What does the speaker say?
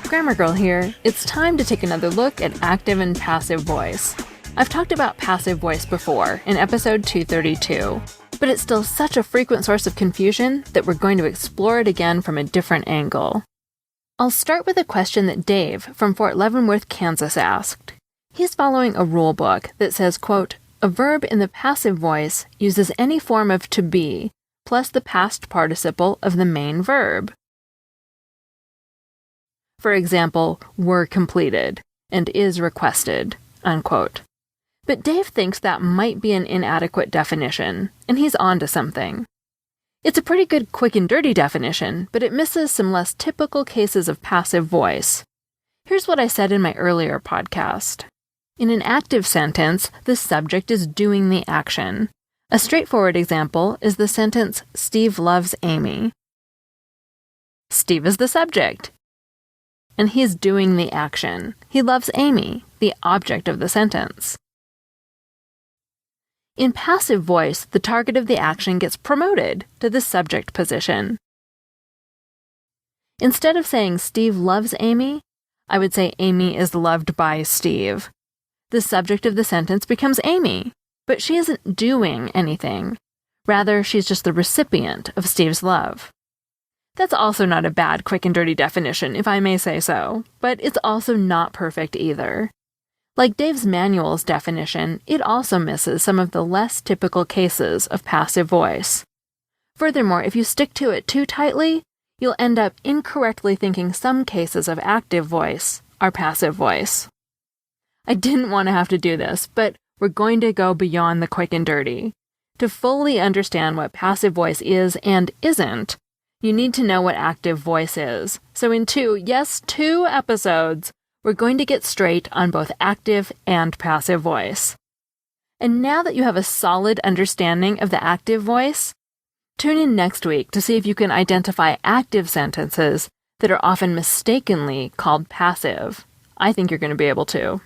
Grammar Girl here. It's time to take another look at active and passive voice. I've talked about passive voice before in episode 232, but it's still such a frequent source of confusion that we're going to explore it again from a different angle. I'll start with a question that Dave from Fort Leavenworth, Kansas asked. He's following a rule book that says, quote, "A verb in the passive voice uses any form of to be plus the past participle of the main verb. For example, were completed and is requested," unquote. But Dave thinks that might be an inadequate definition, and he's onto something. It's a pretty good quick and dirty definition, but it misses some less typical cases of passive voice. Here's what I said in my earlier podcast. In an active sentence, the subject is doing the action. A straightforward example is the sentence, "Steve loves Amy." Steve is the subject, and he's doing the action. He loves Amy, the object of the sentence. In passive voice, the target of the action gets promoted to the subject position. Instead of saying Steve loves Amy, I would say Amy is loved by Steve. The subject of the sentence becomes Amy, but she isn't doing anything. Rather, she's just the recipient of Steve's love. That's also not a bad quick and dirty definition, if I may say so, but it's also not perfect either. Like Dave's manual's definition, it also misses some of the less typical cases of passive voice. Furthermore, if you stick to it too tightly, you'll end up incorrectly thinking some cases of active voice are passive voice. I didn't want to have to do this, but we're going to go beyond the quick and dirty. To fully understand what passive voice is and isn't, you need to know what active voice is. So in two episodes, we're going to get straight on both active and passive voice. And now that you have a solid understanding of the active voice, tune in next week to see if you can identify active sentences that are often mistakenly called passive. I think you're going to be able to.